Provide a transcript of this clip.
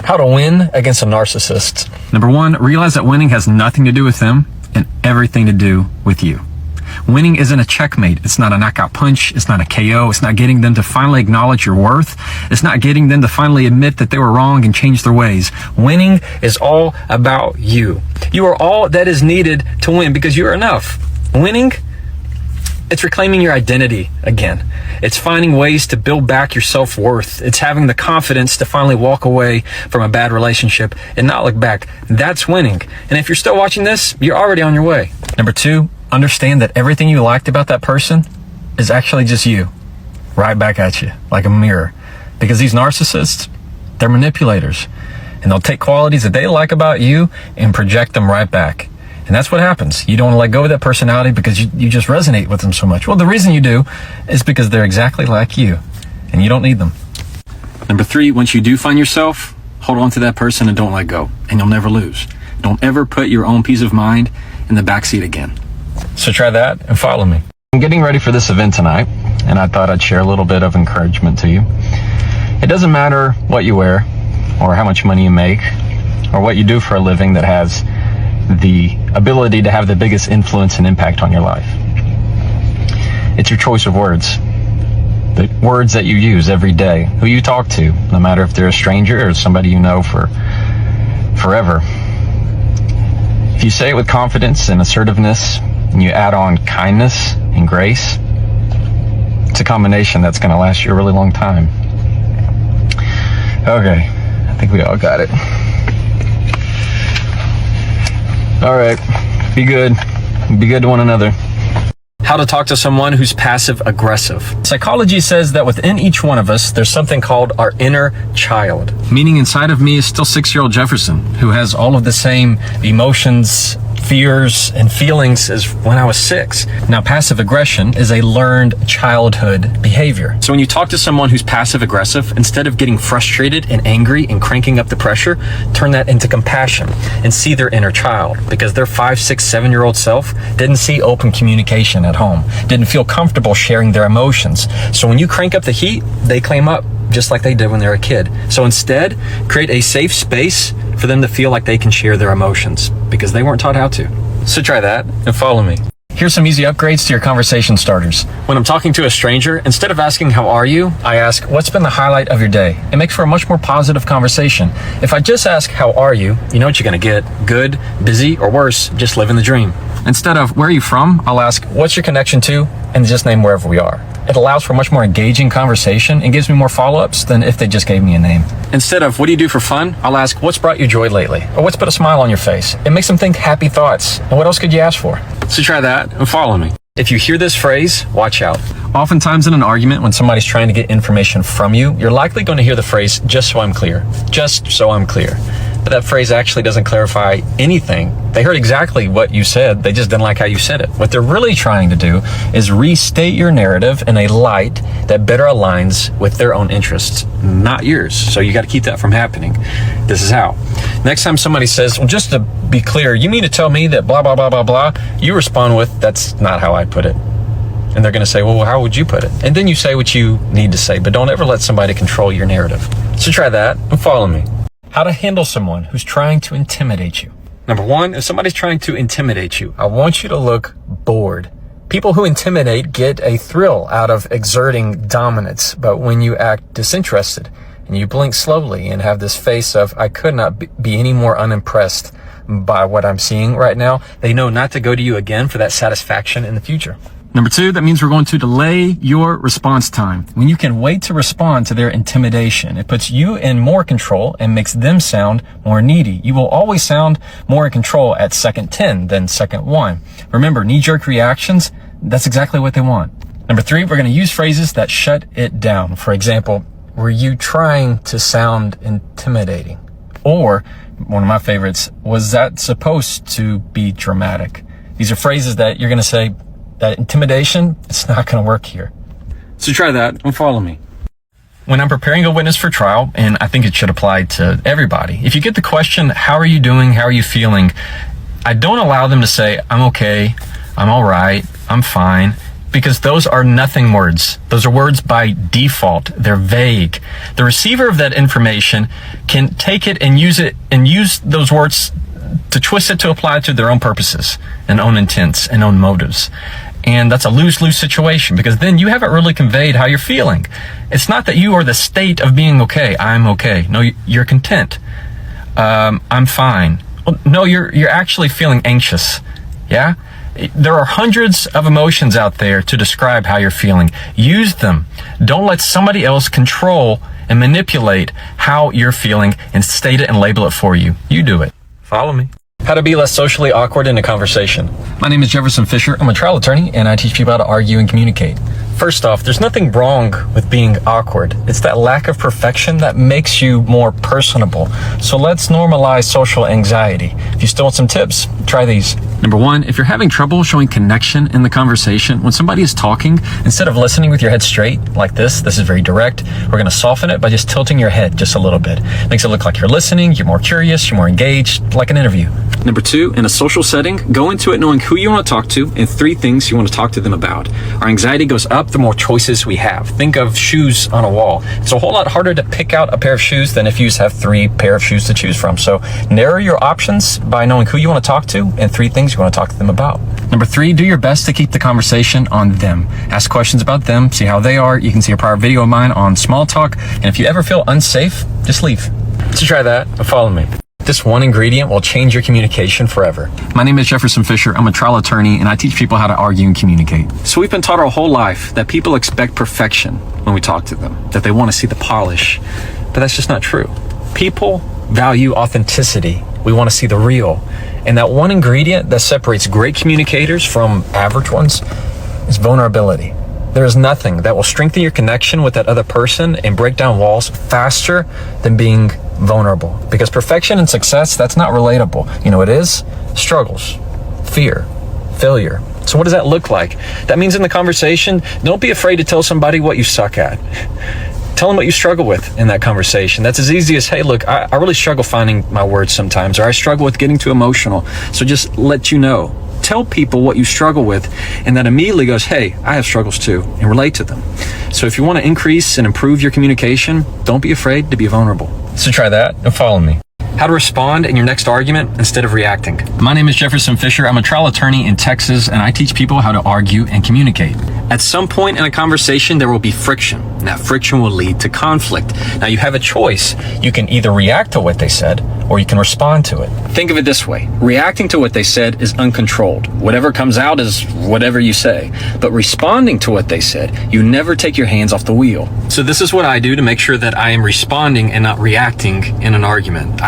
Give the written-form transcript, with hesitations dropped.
How to win against a narcissist. Number one, realize that winning has nothing to do with them and everything to do with you. Winning isn't a checkmate. It's not a knockout punch. It's not a KO. It's not getting them to finally acknowledge your worth. It's not getting them to finally admit that they were wrong and change their ways. Winning is all about you. You are all that is needed to win because you are enough. Winning, it's reclaiming your identity again. It's finding ways to build back your self-worth. It's having the confidence to finally walk away from a bad relationship and not look back. That's winning. And if you're still watching this, you're already on your way. Number two, understand that everything you liked about that person is actually just you, right back at you, like a mirror. Because these narcissists, they're manipulators. And they'll take qualities that they like about you and project them right back. And that's what happens. You don't want to let go of that personality because you just resonate with them so much. Well, the reason you do is because they're exactly like you, and you don't need them. Number three, once you do find yourself, hold on to that person and don't let go, and you'll never lose. Don't ever put your own peace of mind in the backseat again. So try that and follow me. I'm getting ready for this event tonight, and I thought I'd share a little bit of encouragement to you. It doesn't matter what you wear, or how much money you make, or what you do for a living that has the ability to have the biggest influence and impact on your life. It's your choice of words. The words that you use every day, who you talk to, no matter if they're a stranger or somebody you know for forever. If you say it with confidence and assertiveness, and you add on kindness and grace, it's a combination that's going to last you a really long time. Okay, I think we all got it. All right, be good. Be good to one another. How to talk to someone who's passive aggressive. Psychology says that within each one of us, there's something called our inner child. Meaning inside of me is still 6-year-old Jefferson, Who has all of the same emotions, fears, and feelings as when I was 6. Now, passive aggression is a learned childhood behavior. So when you talk to someone who's passive aggressive, instead of getting frustrated and angry and cranking up the pressure, turn that into compassion and see their inner child, because their 5, 6, 7-year-old self didn't see open communication at home, didn't feel comfortable sharing their emotions. So when you crank up the heat, they claim up just like they did when they were a kid. So instead, create a safe space for them to feel like they can share their emotions, because they weren't taught how to. So try that and follow me. Here's some easy upgrades to your conversation starters. When I'm talking to a stranger, instead of asking, "How are you?" I ask, "What's been the highlight of your day?" It makes for a much more positive conversation. If I just ask, "How are you?" you know what you're gonna get. Good, busy, or worse, just living the dream. Instead of, where are you from? I'll ask, "What's your connection to?" and just name wherever we are. It allows for much more engaging conversation and gives me more follow-ups than if they just gave me a name. Instead of, "What do you do for fun?" I'll ask, "What's brought you joy lately?" or "What's put a smile on your face?" It makes them think happy thoughts. And what else could you ask for? So try that and follow me. If you hear this phrase, watch out. Oftentimes in an argument, when somebody's trying to get information from you, you're likely going to hear the phrase, "just so I'm clear." Just so I'm clear. But that phrase actually doesn't clarify anything. They heard exactly what you said, they just didn't like how you said it. What they're really trying to do is restate your narrative in a light that better aligns with their own interests, not yours. So you got to keep that from happening. This is how. Next time somebody says, "Well, just to be clear, you mean to tell me that blah, blah, blah, blah, blah," you respond with, "That's not how I put it." And they're going to say, "Well, how would you put it?" And then you say what you need to say, but don't ever let somebody control your narrative. So try that and follow me. How to handle someone who's trying to intimidate you. Number one, if somebody's trying to intimidate you, I want you to look bored. People who intimidate get a thrill out of exerting dominance, but when you act disinterested and you blink slowly and have this face of, "I could not be any more unimpressed by what I'm seeing right now," they know not to go to you again for that satisfaction in the future. Number two, that means we're going to delay your response time. When you can wait to respond to their intimidation, it puts you in more control and makes them sound more needy. You will always sound more in control at second 10 than second 1. Remember, knee-jerk reactions, that's exactly what they want. Number three, we're going to use phrases that shut it down. For example, "Were you trying to sound intimidating?" Or, one of my favorites, "Was that supposed to be dramatic?" These are phrases that you're going to say, that intimidation, it's not going to work here. So try that and follow me. When I'm preparing a witness for trial, and I think it should apply to everybody, if you get the question, "How are you doing? How are you feeling?" I don't allow them to say, "I'm okay, I'm all right, I'm fine." because those are nothing words. Those are words by default. They're vague. The receiver of that information can take it and use those words to twist it to apply it to their own purposes and own intents and own motives. And that's a lose-lose situation, because then you haven't really conveyed how you're feeling. It's not that you are the state of being okay. I'm okay. No, you're content. I'm fine. Well, no, you're actually feeling anxious. Yeah? There are hundreds of emotions out there to describe how you're feeling. Use them. Don't let somebody else control and manipulate how you're feeling and state it and label it for you. You do it. Follow me. How to be less socially awkward in a conversation. My name is Jefferson Fisher. I'm a trial attorney, and I teach people how to argue and communicate. First off, there's nothing wrong with being awkward. It's that lack of perfection that makes you more personable. So let's normalize social anxiety. If you still want some tips, try these. Number one, if you're having trouble showing connection in the conversation, when somebody is talking, Instead of listening with your head straight like this is very direct, we're going to soften it by just tilting your head just a little bit. Makes it look like you're listening, you're more curious, you're more engaged, like an interview. Number two, in a social setting, go into it knowing who you want to talk to and 3 things you want to talk to them about. Our anxiety goes up The more choices we have. Think of shoes on a wall. It's a whole lot harder to pick out a pair of shoes than if you have 3 pair of shoes to choose from. So narrow your options by knowing who you want to talk to and 3 things you want to talk to them about. Number 3, do your best to keep the conversation on them. Ask questions about them, see how they are. You can see a prior video of mine on small talk. And if you ever feel unsafe, just leave. So try that and follow me. This one ingredient will change your communication forever. My name is Jefferson Fisher. I'm a trial attorney, and I teach people how to argue and communicate. So we've been taught our whole life that people expect perfection when we talk to them, that they want to see the polish. But that's just not true. People value authenticity. We want to see the real. And that one ingredient that separates great communicators from average ones is vulnerability. There is nothing that will strengthen your connection with that other person and break down walls faster than being vulnerable. Because perfection and success, that's not relatable. You know, it is struggles, fear, failure. So what does that look like? That means in the conversation, don't be afraid to tell somebody what you suck at. Tell them what you struggle with in that conversation. That's as easy as, hey, look, I really struggle finding my words sometimes, or I struggle with getting too emotional. So just let you know. Tell people what you struggle with, and that immediately goes, hey, I have struggles too, and relate to them. So if you want to increase and improve your communication, don't be afraid to be vulnerable. So try that and follow me. How to respond in your next argument instead of reacting. My name is Jefferson Fisher. I'm a trial attorney in Texas, and I teach people how to argue and communicate. At some point in a conversation, there will be friction, and that friction will lead to conflict. Now, you have a choice. You can either react to what they said, or you can respond to it. Think of it this way. Reacting to what they said is uncontrolled. Whatever comes out is whatever you say. But responding to what they said, you never take your hands off the wheel. So this is what I do to make sure that I am responding and not reacting in an argument.